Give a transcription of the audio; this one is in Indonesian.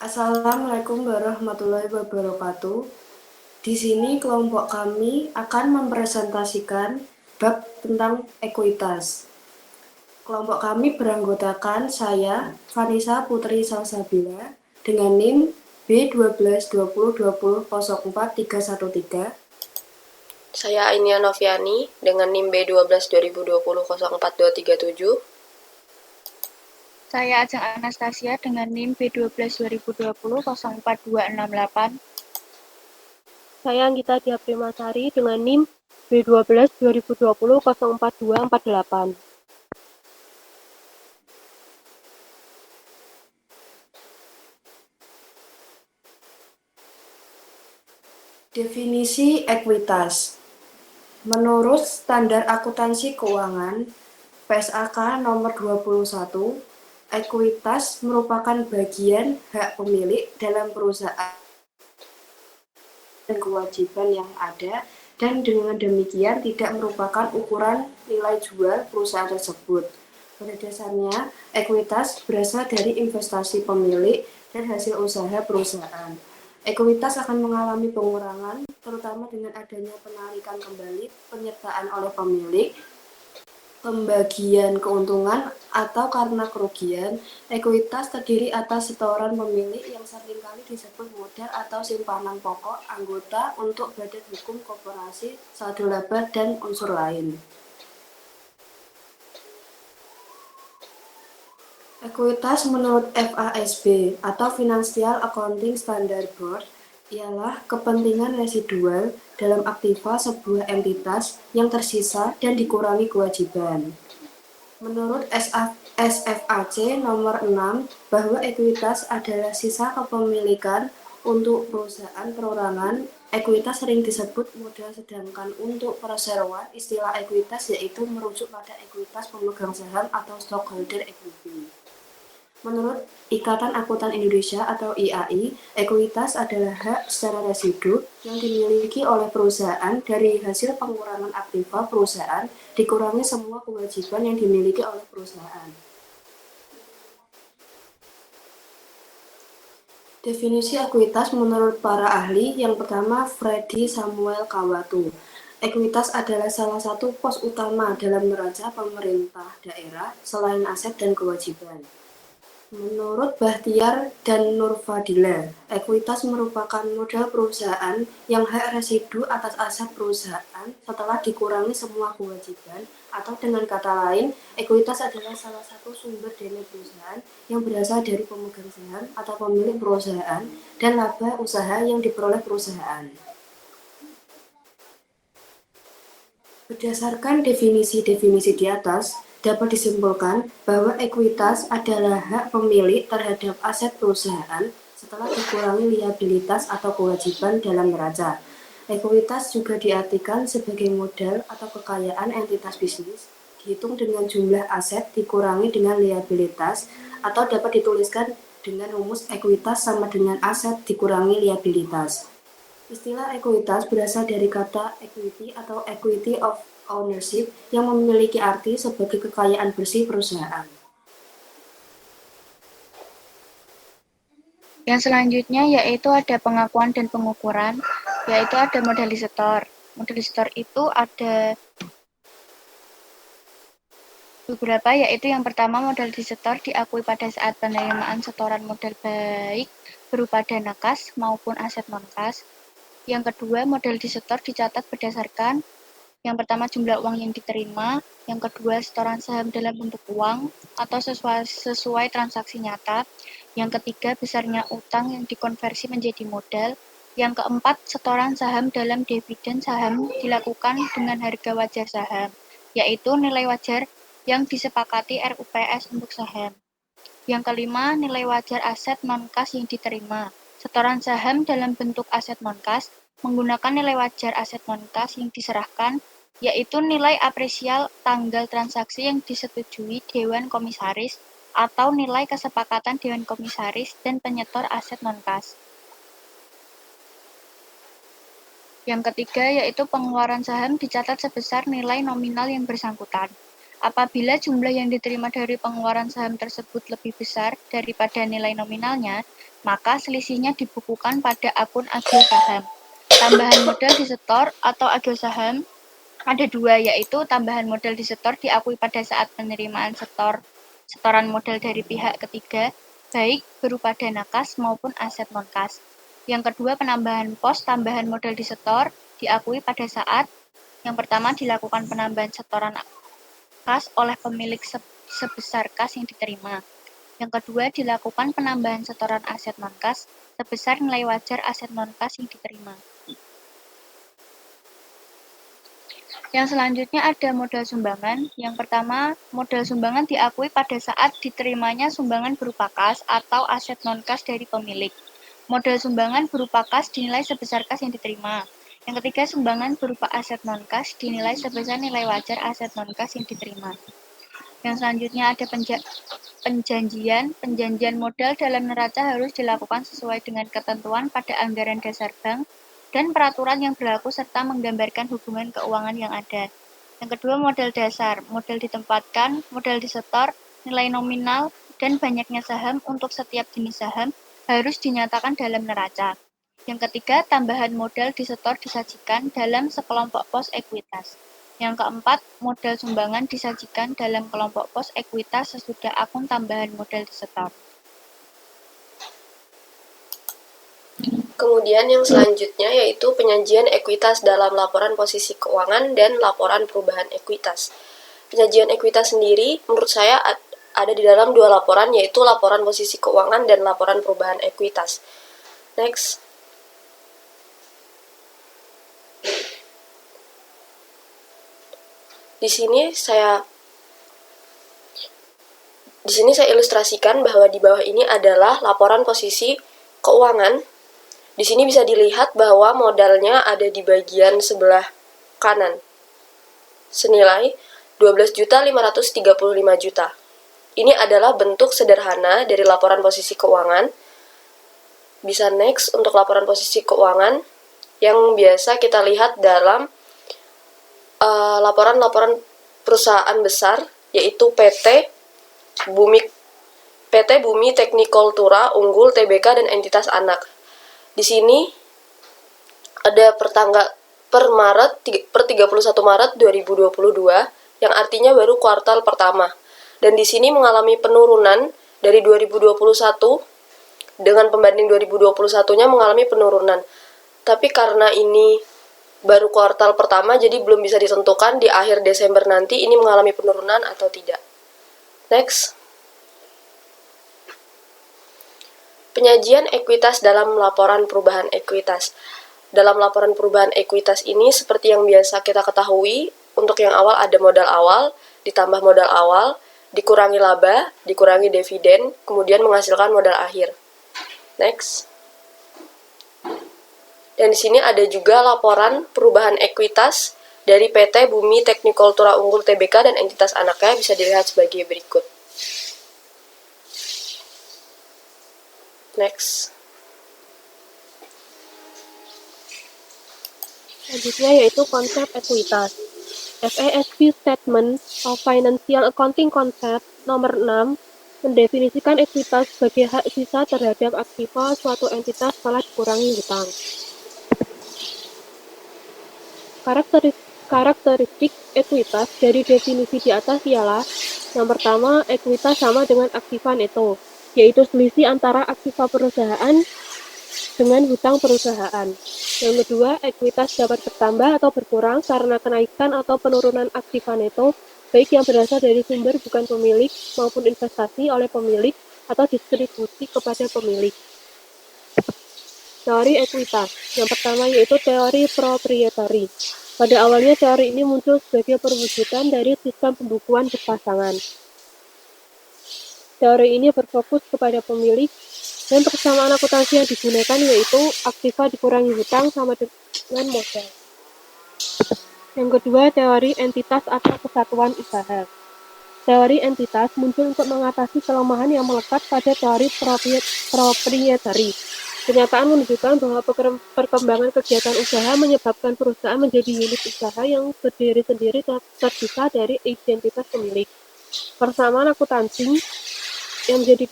Assalamualaikum warahmatullahi wabarakatuh. Di sini kelompok kami akan mempresentasikan bab tentang ekuitas. Kelompok kami beranggotakan saya, Vanessa Putri Salsabila, dengan NIM B12 20 20 04 313. Saya Ainia Noviani dengan NIM B12 2020 04237. Saya Ajeng Anastasia dengan NIM B12 2020 04268. Saya Anggita Dia Primasari dengan NIM B12 2020 04248. Definisi ekuitas. Menurut Standar Akuntansi Keuangan PSAK nomor 21, ekuitas merupakan bagian hak pemilik dalam perusahaan dan kewajiban yang ada, dan dengan demikian tidak merupakan ukuran nilai jual perusahaan tersebut. Pada dasarnya, ekuitas berasal dari investasi pemilik dan hasil usaha perusahaan. Ekuitas akan mengalami pengurangan, terutama dengan adanya penarikan kembali, penyertaan oleh pemilik, pembagian keuntungan, atau karena kerugian. Ekuitas terdiri atas setoran pemilik yang seringkali disebut modal atau simpanan pokok anggota untuk badan hukum koperasi, saldo laba, dan unsur lain. Ekuitas menurut FASB atau Financial Accounting Standard Board ialah kepentingan residual dalam aktiva sebuah entitas yang tersisa dan dikurangi kewajiban. Menurut SFAC nomor 6, bahwa ekuitas adalah sisa kepemilikan untuk perusahaan perorangan. Ekuitas sering disebut modal, sedangkan untuk perseroan, istilah ekuitas yaitu merujuk pada ekuitas pemegang saham atau stockholder equity. Menurut Ikatan Akuntan Indonesia atau IAI, ekuitas adalah hak secara residu yang dimiliki oleh perusahaan dari hasil pengurangan aktiva perusahaan dikurangi semua kewajiban yang dimiliki oleh perusahaan. Definisi ekuitas menurut para ahli, yang pertama Freddy Samuel Kawatu. Ekuitas adalah salah satu pos utama dalam neraca pemerintah daerah selain aset dan kewajiban. Menurut Bahtiar dan Nurfadila, ekuitas merupakan modal perusahaan yang hak residu atas aset perusahaan setelah dikurangi semua kewajiban, atau dengan kata lain, ekuitas adalah salah satu sumber dana perusahaan yang berasal dari pemegang saham atau pemilik perusahaan dan laba usaha yang diperoleh perusahaan. Berdasarkan definisi-definisi di atas, dapat disimpulkan bahwa ekuitas adalah hak pemilik terhadap aset perusahaan setelah dikurangi liabilitas atau kewajiban dalam neraca. Ekuitas juga diartikan sebagai modal atau kekayaan entitas bisnis, dihitung dengan jumlah aset dikurangi dengan liabilitas, atau dapat dituliskan dengan rumus ekuitas sama dengan aset dikurangi liabilitas. Istilah ekuitas berasal dari kata equity atau equity of ownership yang memiliki arti sebagai kekayaan bersih perusahaan. Yang selanjutnya yaitu ada pengakuan dan pengukuran, yaitu ada modalisator. Modalisator itu ada beberapa, yaitu yang pertama modalisator diakui pada saat penerimaan setoran modal baik berupa dana kas maupun aset non-kas. Yang kedua, modalisator dicatat berdasarkan yang pertama jumlah uang yang diterima, yang kedua setoran saham dalam bentuk uang atau sesuai transaksi nyata, yang ketiga besarnya utang yang dikonversi menjadi modal, yang keempat setoran saham dalam dividen saham dilakukan dengan harga wajar saham, yaitu nilai wajar yang disepakati RUPS untuk saham. Yang kelima, nilai wajar aset non-kas yang diterima. Setoran saham dalam bentuk aset non-kas menggunakan nilai wajar aset non-kas yang diserahkan, yaitu nilai apresial tanggal transaksi yang disetujui Dewan Komisaris atau nilai kesepakatan Dewan Komisaris dan penyetor aset non-kas. Yang ketiga yaitu pengeluaran saham dicatat sebesar nilai nominal yang bersangkutan. Apabila jumlah yang diterima dari pengeluaran saham tersebut lebih besar daripada nilai nominalnya, maka selisihnya dibukukan pada akun agio saham. Tambahan modal disetor atau agio saham ada dua, yaitu tambahan modal disetor diakui pada saat penerimaan setoran modal dari pihak ketiga, baik berupa dana kas maupun aset non-kas. Yang kedua, penambahan pos tambahan modal disetor diakui pada saat yang pertama dilakukan penambahan setoran kas oleh pemilik sebesar kas yang diterima. Yang kedua, dilakukan penambahan setoran aset non-kas sebesar nilai wajar aset non-kas yang diterima. Yang selanjutnya ada modal sumbangan. Yang pertama, modal sumbangan diakui pada saat diterimanya sumbangan berupa kas atau aset non-kas dari pemilik. Modal sumbangan berupa kas dinilai sebesar kas yang diterima. Yang ketiga, sumbangan berupa aset non-kas dinilai sebesar nilai wajar aset non-kas yang diterima. Yang selanjutnya ada penjanjian modal dalam neraca harus dilakukan sesuai dengan ketentuan pada anggaran dasar bank dan peraturan yang berlaku serta menggambarkan hubungan keuangan yang ada. Yang kedua, modal dasar, modal ditempatkan, modal disetor, nilai nominal, dan banyaknya saham untuk setiap jenis saham harus dinyatakan dalam neraca. Yang ketiga, tambahan modal disetor disajikan dalam sekelompok pos ekuitas. Yang keempat, modal sumbangan disajikan dalam kelompok pos ekuitas sesudah akun tambahan modal disetor. Kemudian yang selanjutnya yaitu penyajian ekuitas dalam laporan posisi keuangan dan laporan perubahan ekuitas. Penyajian ekuitas sendiri menurut saya ada di dalam dua laporan, yaitu laporan posisi keuangan dan laporan perubahan ekuitas. Next. Di sini saya ilustrasikan bahwa di bawah ini adalah laporan posisi keuangan. Di sini bisa dilihat bahwa modalnya ada di bagian sebelah kanan, senilai 12.535 juta. Ini adalah bentuk sederhana dari laporan posisi keuangan. Bisa next untuk laporan posisi keuangan yang biasa kita lihat dalam laporan-laporan perusahaan besar, yaitu PT Bumi Teknikultura Unggul Tbk dan entitas anak. Di sini ada per 31 Maret 2022 yang artinya baru kuartal pertama. Dan di sini mengalami penurunan dari 2021 dengan pembanding 2021-nya mengalami penurunan. Tapi karena ini baru kuartal pertama, jadi belum bisa ditentukan di akhir Desember nanti ini mengalami penurunan atau tidak. Next. Penyajian ekuitas dalam laporan perubahan ekuitas. Dalam laporan perubahan ekuitas ini, seperti yang biasa kita ketahui, untuk yang awal ada modal awal, ditambah modal awal, dikurangi laba, dikurangi dividen, kemudian menghasilkan modal akhir. Next. Dan di sini ada juga laporan perubahan ekuitas dari PT Bumi Teknikultura Unggul Tbk dan entitas anaknya, bisa dilihat sebagai berikut. Next. Selanjutnya yaitu konsep ekuitas. FASB Statement of Financial Accounting Concept nomor 6 mendefinisikan ekuitas sebagai hak sisa terhadap aktiva suatu entitas setelah dikurangi hutang. Karakteristik ekuitas dari definisi di atas ialah: yang pertama, ekuitas sama dengan aktiva neto, yaitu selisih antara aktiva perusahaan dengan hutang perusahaan. Yang kedua, ekuitas dapat bertambah atau berkurang karena kenaikan atau penurunan aktiva neto, baik yang berasal dari sumber bukan pemilik maupun investasi oleh pemilik atau distribusi kepada pemilik. Teori ekuitas. Yang pertama yaitu teori proprietary. Pada awalnya teori ini muncul sebagai perwujudan dari sistem pembukuan berpasangan. Teori ini berfokus kepada pemilik dan persamaan akuntansi yang digunakan yaitu aktiva dikurangi hutang sama dengan modal. Yang kedua, teori entitas atau kesatuan usaha. Teori entitas muncul untuk mengatasi kelemahan yang melekat pada teori proprietary. Kenyataan menunjukkan bahwa perkembangan kegiatan usaha menyebabkan perusahaan menjadi unit usaha yang berdiri sendiri terpisah dari identitas pemilik. Persamaan akuntansi yang menjadi